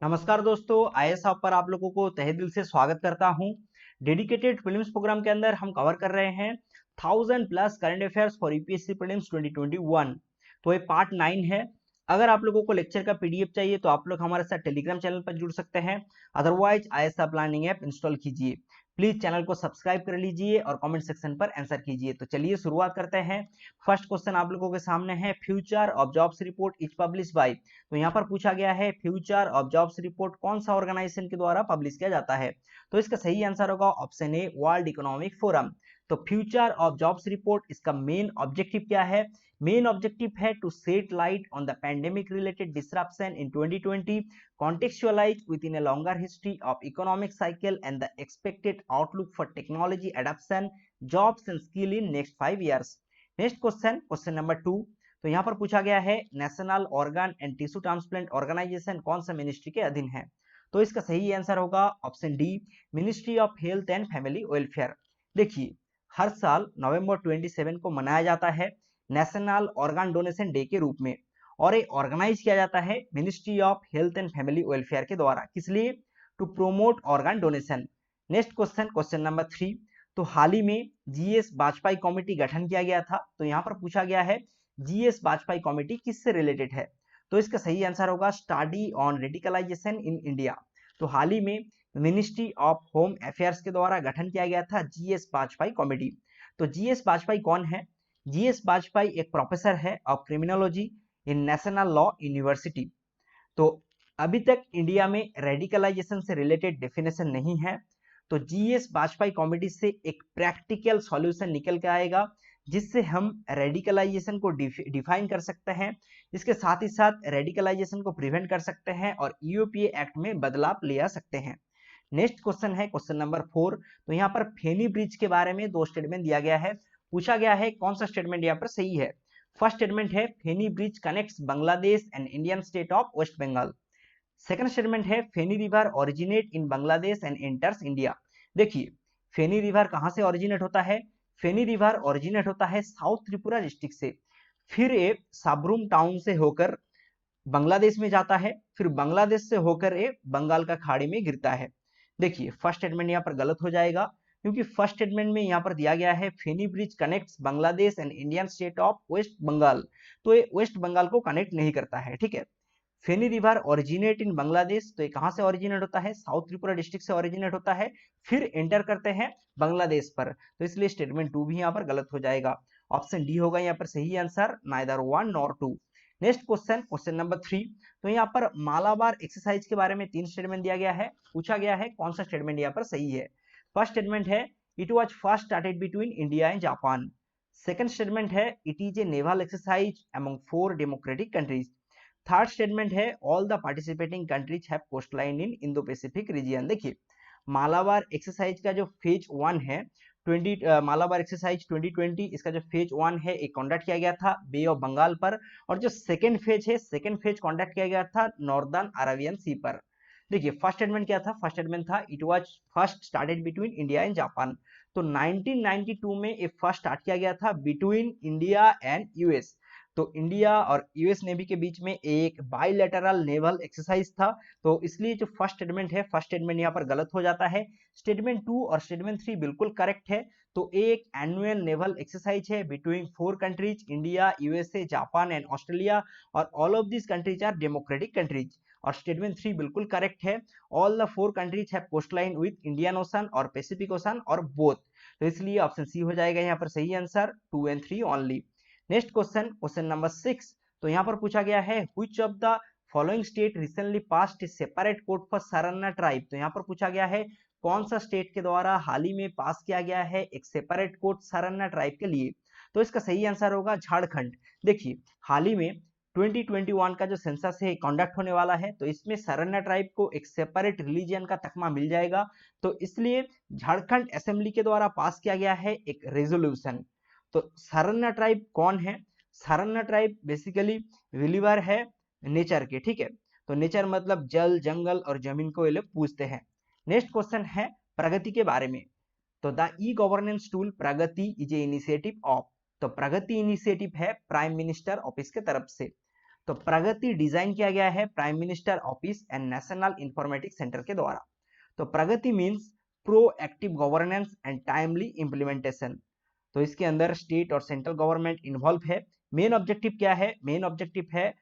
नमस्कार दोस्तों, IAS hub पर आप लोगों को तहे दिल से स्वागत करता हूं। डेडिकेटेड प्रीलिम्स प्रोग्राम के अंदर हम कवर कर रहे हैं 1000+ current affairs for UPSC prelims 2021। तो ये पार्ट 9 है। अगर आप लोगों को लेक्चर का पीडीएफ चाहिए तो आप लोग हमारे साथ टेलीग्राम चैनल पर जुड़ सकते हैं। Otherwise IAS hub planning app install कीजिए। प्लीज चैनल को सब्सक्राइब कर लीजिए और कमेंट सेक्शन पर आंसर कीजिए। तो चलिए शुरुआत करते हैं। फर्स्ट क्वेश्चन आप लोगों के सामने है, future of jobs report is publish by. तो यहाँ पर पूछा गया है फ्यूचर ऑफ जॉब्स रिपोर्ट कौन सा ऑर्गेनाइजेशन के द्वारा पब्लिश किया जाता है। तो इसका सही आंसर होगा option A, world economic forum. तो फ्यूचर ऑफ जॉब्स रिपोर्ट इसका मेन ऑब्जेक्टिव क्या है? मेन ऑब्जेक्टिव है to set light on the pandemic related disruption in 2020, contextualized within a longer history of economic cycle and the expected outlook for technology adoption, jobs and skill in next 5 years. Next question, question number 2। तो यहाँ पर पूछा गया है national organ and tissue transplant organisation कौन सा ministry के अधीन है। तो इसका सही आंसर होगा option D, ministry of health and family welfare. देखिए, हर साल नवंबर 27 को मनाया जाता है नेशनल ऑर्गन डोनेशन डे के रूप में, और ये ऑर्गेनाइज किया जाता है ministry of health and family welfare के द्वारा। किस लिए? To promote organ donation. Next question, question number 3। तो हाल ही में जीएस वाजपेयी कमेटी गठन किया गया था। तो यहाँ पर पूछा गया है जीएस वाजपेयी कमेटी किससे रिलेटेड है। तो इसका सही आंसर होगा study on radicalisation in India. तो हाल ही में मिनिस्ट्री ऑफ होम अफेयर्स के द्वारा गठन किया गया था जीएस वाजपेयी कमेटी। तो जीएस वाजपेयी कौन है? जीएस वाजपेयी एक प्रोफेसर है of criminology in national law university. तो अभी तक इंडिया में रेडिकलाइजेशन से रिलेटेड डेफिनेशन नहीं है। तो जीएस वाजपेयी कमेटी से एक प्रैक्टिकल सॉल्यूशन निकल के आएगा जिससे हम रेडिकलाइजेशन को डिफाइन कर सकते हैं। इसके साथ ही साथ रेडिकलाइजेशन को प्रिवेंट कर सकते हैं और यूपीए एक्ट में बदलाव ले आ सकते हैं। नेक्स्ट क्वेश्चन है क्वेश्चन नंबर 4। तो यहाँ पर फेनी ब्रिज के बारे में दो स्टेटमेंट दिया गया है। पूछा गया है कौन सा स्टेटमेंट यहाँ पर सही है। फर्स्ट स्टेटमेंट है Feni bridge connects Bangladesh and Indian state of West Bengal. Second statement है Feni river originate in Bangladesh and enters India. देखिए, फेनी रिवर कहां से ओरिजिनेट होता है? फेनी रिवर ओरिजिनेट होता है साउथ त्रिपुरा डिस्ट्रिक्ट से, फिर ये साबरूम टाउन से होकर बांग्लादेश में जाता है, फिर बांग्लादेश से होकर ये बंगाल का खाड़ी में गिरता है। देखिए, फर्स्ट स्टेटमेंट यहाँ पर गलत हो जाएगा क्योंकि फर्स्ट स्टेटमेंट में यहाँ पर दिया गया है Feni bridge connects Bangladesh and Indian state of West Bengal. तो ये वेस्ट बंगाल को कनेक्ट नहीं करता है, ठीक है। Feni river originate in Bangladesh, तो ये कहां से ओरिजिनेट होता है? साउथ त्रिपुरा डिस्ट्रिक्ट से ओरिजिनेट होता है, फिर एंटर करते हैं बांग्लादेश पर। तो इसलिए स्टेटमेंट 2 भी यहाँ पर गलत हो जाएगा। ऑप्शन डी होगा यहाँ पर सही answer, neither 1 nor 2। Next question, question number 3। तो यहाँ पर मालाबार एक्सरसाइज के बारे में 3 स्टेटमेंट दिया गया है। पूछा गया है कौन सा स्टेटमेंट यहाँ पर सही है। फर्स्ट स्टेटमेंट है it was first started between India and Japan. Second statement है it is a naval exercise among 4 democratic countries. Third statement है all the participating countries have coastline in Indo Pacific region. देखिए, Malabar exercise का जो phase 1 है 20 Malabar exercise 2020, इसका जो phase 1 है एक कंडक्ट किया गया था बे ऑफ बंगाल पर, और जो सेकंड फेज है सेकंड फेज कंडक्ट किया गया था नॉर्दर्न अरेबियन सी पर। देखिए, फर्स्ट स्टेटमेंट क्या था? फर्स्ट स्टेटमेंट था it was first started between India and Japan. तो 1992 में ये फर्स्ट स्टार्ट किया गया था बिटवीन इंडिया एंड यूएस। तो इंडिया और यूएस नेवी के बीच में एक बाइलेटरल नेवल एक्सरसाइज था। तो इसलिए जो फर्स्ट स्टेटमेंट है फर्स्ट स्टेटमेंट यहाँ पर गलत हो जाता है। स्टेटमेंट 2 और स्टेटमेंट 3 बिल्कुल करेक्ट है। तो एक एनुअल नेवल एक्सरसाइज है between 4 countries India, USA, Japan and Australia, और all of this countries are democratic countries. और स्टेटमेंट 3 बिल्कुल करेक्ट है, all the 4 countries have coastline with Indian Ocean और पैसिफिक ओशन और बोथ। तो इसलिए ऑप्शन सी हो जाएगा यहाँ पर सही answer, 2 and 3 only. Next question, question number 6। तो यहाँ पर पूछा गया है which of the following state recently passed separate code for Sarna tribe. तो यहाँ पर पूछा गया है कौन सा स्टेट के द्वारा हाल ही में पास किया गया है एक सेपरेट कोड सरन्ना ट्राइब के लिए। तो इसका सही आंसर होगा झारखंड। देखिए, हाल ही में 2021 का जो सेंसस है कंडक्ट होने वाला है, तो इसमें सरन्ना ट्राइब को एक सेपरेट रिलीजियन का तकमा मिल जाएगा। तो इसलिए झारखंड असेंबली के द्वारा पास किया गया है एक रेजोल्यूशन। तो सरन्ना ट्राइब कौन है? सरन्ना ट्राइब बेसिकली बिलीवर है नेचर के, ठीक है। तो नेचर मतलब जल, जंगल और जमीन को ये लोग पूछते हैं। नेक्स्ट क्वेश्चन है प्रगति के बारे में। तो the e governance tool Pragati is a initiative of. तो प्रगति इनिशिएटिव है प्राइम मिनिस्टर ऑफिस के तरफ से। तो प्रगति डिजाइन किया गया है prime minister office and national informatics centre के द्वारा। तो Pragati means proactive governance and timely implementation. तो इसके अंदर स्टेट और सेंट्रल गवर्नमेंट इन्वॉल्व है। मेन ऑब्जेक्टिव क्या है? मेन ऑब्जेक्टिव है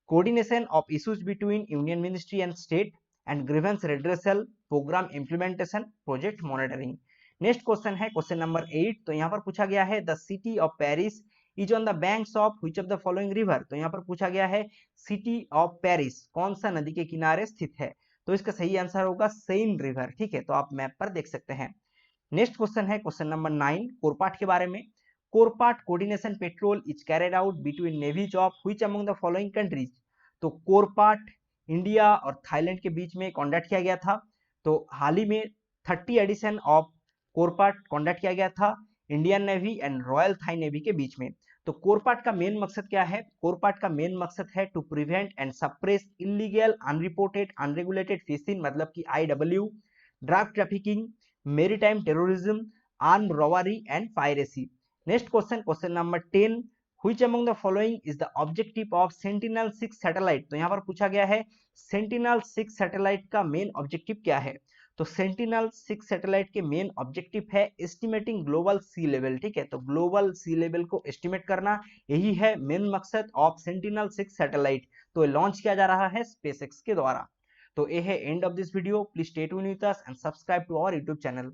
coordination of issues between union ministry and state and grievance redressal, programme implementation, project monitoring. Next question है question number 8। तो यहाँ पर पूछा गया है the city of Paris is on the banks of which of the following river. तो यहाँ पर पूछा गया है सिटी ऑफ पेरिस कौन सा नदी के किनारे स्थित है। तो इसका सही आंसर होगा सेन रिवर। ठीक है, तो आप मैप पर देख सकते हैं। नेक्स्ट क्वेश्चन है क्वेश्चन नंबर 9 कोरपाट के बारे में। CORPAT coordination patrol is carried out between navies of which among the following countries. तो कोरपाट इंडिया और थाईलैंड के बीच में कॉन्डक्ट किया गया था। तो हाल ही में 30 एडिशन ऑफ कोरपाट कॉन्डक्ट किया गया था Indian navy and royal Thai navy के बीच में। तो कोरपाट का मेन मकसद क्या है? कोरपाट का मेन मकसद है to prevent and suppress illegal unreported unregulated fishing, मतलब कि IW, drug trafficking, maritime terrorism, arm robbery and piracy. Next question, question number 10, which among the following is the objective of Sentinel six satellite. तो यहाँ पर पूछा गया है Sentinel six satellite का main objective क्या है। तो सेंटिनल-6 सैटेलाइट के मेन ऑब्जेक्टिव है एस्टिमेटिंग ग्लोबल सी लेवल। ठीक है, तो ग्लोबल सी लेवल को एस्टिमेट करना, यही है मेन मकसद ऑफ सेंटिनल-6 सैटेलाइट। तो लॉन्च किया जा रहा है स्पेसएक्स के द्वारा। तो ये है end of this video. Please stay tuned with us and subscribe to our YouTube channel.